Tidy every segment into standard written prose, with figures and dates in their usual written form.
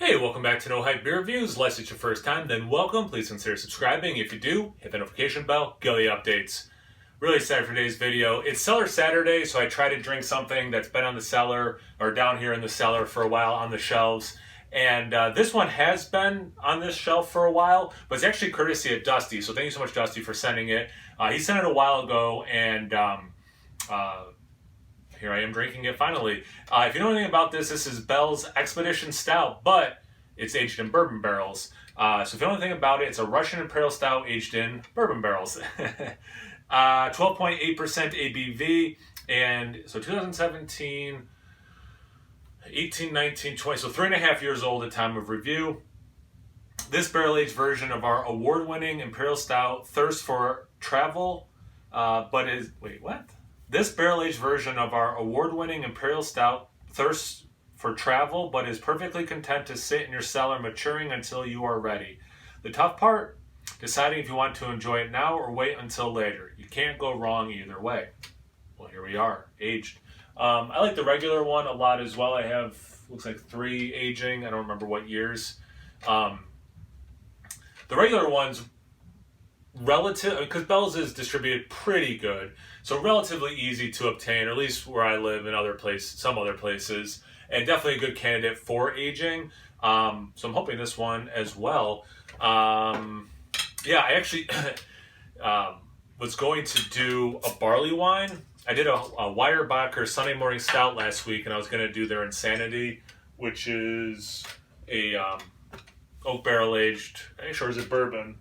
Hey, welcome back to No Hype Beer Reviews. Unless it's your first time, then welcome. Please consider subscribing. If you do, hit the notification bell, get all the updates. Really excited for today's video. It's Cellar Saturday, so I try to drink something that's been on the cellar or down here in the cellar for a while on the shelves. And this one has been on this shelf for a while, but it's actually courtesy of Dusty. So thank you so much, Dusty, for sending it. He sent it a while ago, and here I am drinking it finally. If you know anything about this, this is Bell's Expedition Stout, but it's aged in bourbon barrels. So if you know anything about it, it's a Russian Imperial Stout aged in bourbon barrels. 12.8% ABV, and so 2017, 18, 19, 20, so 3.5 years old at time of review. This barrel-aged version of our award-winning Imperial Stout thirsts for travel, This barrel-aged version of our award-winning Imperial Stout thirsts for travel, but is perfectly content to sit in your cellar maturing until you are ready. The tough part? Deciding if you want to enjoy it now or wait until later. You can't go wrong either way. Well, here we are, aged. I like the regular one a lot as well. I have, looks like 3 aging. I don't remember what years. The regular one's relative, because Bell's is distributed pretty good, so relatively easy to obtain, or at least where I live and some other places, and definitely a good candidate for aging. So I'm hoping this one as well. I actually was going to do a barley wine. I did a Weyerbacher Sunday Morning Stout last week, and I was going to do their Insanity, which is a oak barrel aged. Is it bourbon?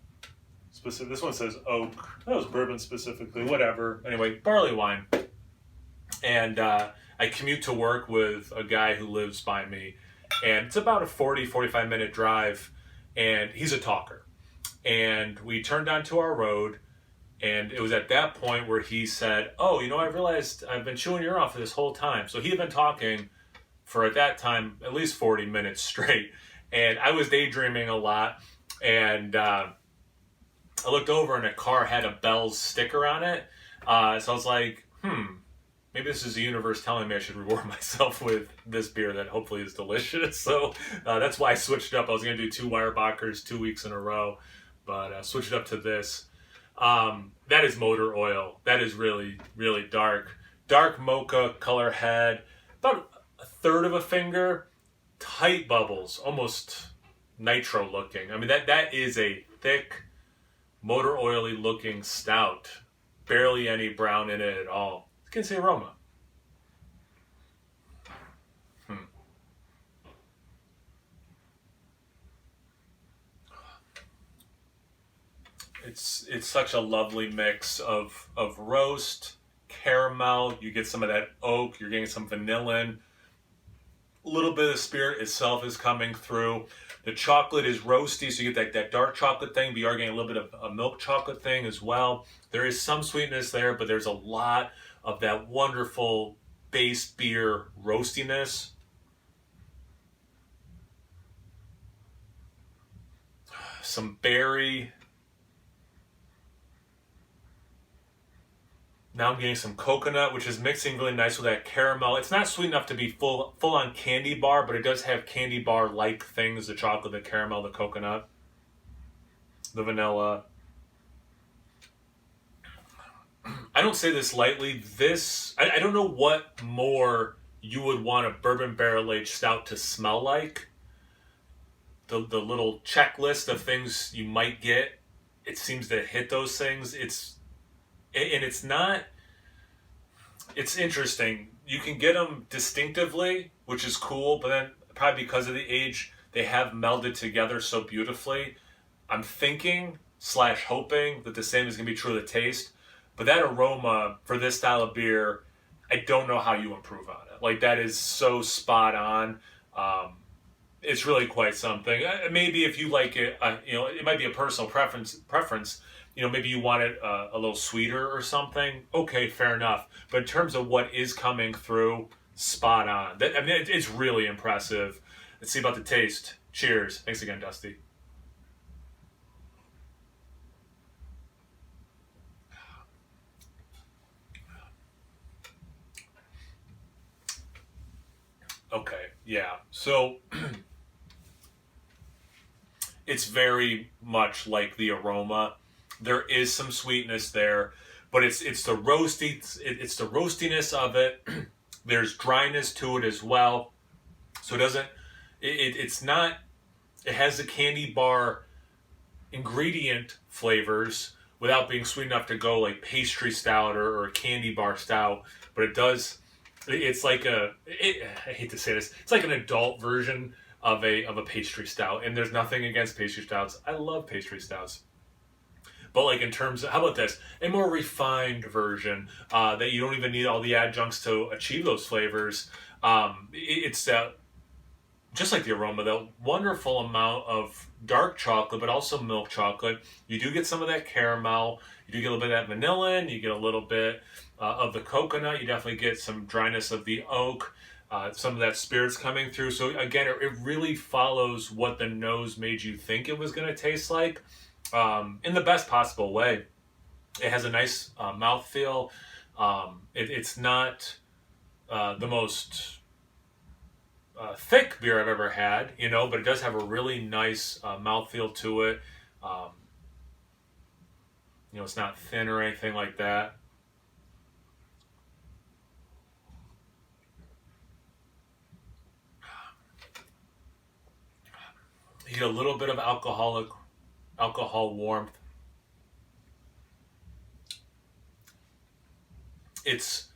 This one says oak. That was bourbon specifically. Whatever. Anyway, barley wine. And I commute to work with a guy who lives by me, and it's about a 45 minute drive, and he's a talker. And we turned onto our road, and it was at that point where he said, "Oh, I realized I've been chewing your ear off this whole time." So he had been talking for, at that time, at least 40 minutes straight. And I was daydreaming a lot, and I looked over, and a car had a Bell's sticker on it. So I was like, maybe this is the universe telling me I should reward myself with this beer that hopefully is delicious. So that's why I switched it up. I was going to do 2 Weyerbacher's 2 weeks in a row, but I switched it up to this. That is motor oil. That is really, really dark. Dark mocha color head, about a third of a finger, tight bubbles, almost nitro looking. I mean, that is a thick, motor oily looking stout. Barely any brown in it at all. You can see aroma. It's such a lovely mix of roast, caramel. You get some of that oak. You're getting some vanillin. A little bit of the spirit itself is coming through. The chocolate is roasty, so you get that dark chocolate thing, but you are getting a little bit of a milk chocolate thing as well. There is some sweetness there, but there's a lot of that wonderful base beer roastiness. Some berry. Now I'm getting some coconut, which is mixing really nice with that caramel. It's not sweet enough to be full on candy bar, but it does have candy bar-like things, the chocolate, the caramel, the coconut, the vanilla. I don't say this lightly. I don't know what more you would want a bourbon barrel-aged stout to smell like. The little checklist of things you might get, it seems to hit those things. It's interesting. You can get them distinctively, which is cool, but then probably because of the age, they have melded together so beautifully. I'm thinking / hoping that the same is going to be true of the taste, but that aroma for this style of beer, I don't know how you improve on it. Like, that is so spot on. It's really quite something. Maybe if you like it, it might be a personal preference. Maybe you want it a little sweeter or something. Okay, fair enough. But in terms of what is coming through, spot on. It's really impressive. Let's see about the taste. Cheers. Thanks again, Dusty. Okay, yeah. So it's very much like the aroma. There is some sweetness there, but it's the it's the roastiness of it. There's dryness to it as well, so it's not. It has the candy bar ingredient flavors without being sweet enough to go like pastry stout or a candy bar stout, but it does. It's like I hate to say this. It's like an adult version of a pastry stout, and there's nothing against pastry stouts. I love pastry stouts. But like in terms of, how about this? A more refined version that you don't even need all the adjuncts to achieve those flavors. It's that, just like the aroma, the wonderful amount of dark chocolate, but also milk chocolate. You do get some of that caramel. You do get a little bit of that vanilla, and you get a little bit of the coconut. You definitely get some dryness of the oak. Some of that spirits coming through. So again, it really follows what the nose made you think it was going to taste like, in the best possible way. It has a nice mouthfeel. It's not the most thick beer I've ever had, but it does have a really nice mouthfeel to it. It's not thin or anything like that. You get a little bit of alcohol warmth. It's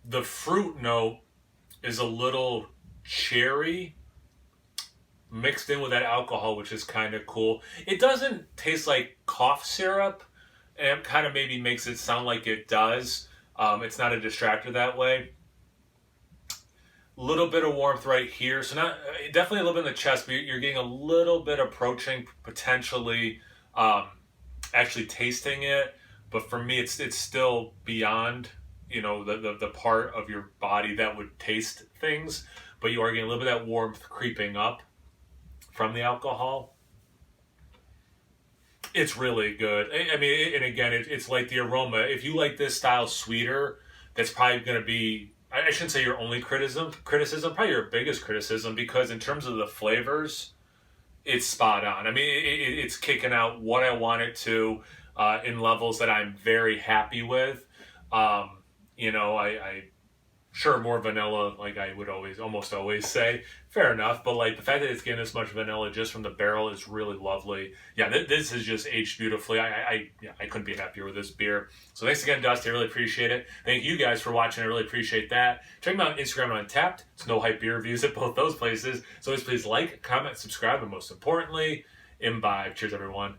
the fruit note is a little cherry mixed in with that alcohol, which is kind of cool. It doesn't taste like cough syrup, and it kind of maybe makes it sound like it does. It's not a distractor that way. A little bit of warmth right here, so not definitely a little bit in the chest, but you're getting a little bit approaching potentially actually tasting it. But for me, it's still beyond the part of your body that would taste things, but you are getting a little bit of that warmth creeping up from the alcohol. It's really good. I mean, and again, it's like the aroma. If you like this style sweeter, that's probably going to be, I shouldn't say your only criticism, probably your biggest criticism, because in terms of the flavors, it's spot on. I mean, it's kicking out what I want it to in levels that I'm very happy with. I sure, more vanilla, like I would almost always say, fair enough. But like the fact that it's getting this much vanilla just from the barrel is really lovely. Yeah, this is just aged beautifully. I couldn't be happier with this beer. So thanks again, Dusty. I really appreciate it. Thank you guys for watching. I really appreciate that. Check me out on Instagram and Untappd. It's No Hype Beer Reviews at both those places. So always please like, comment, subscribe, and most importantly, imbibe. Cheers, everyone.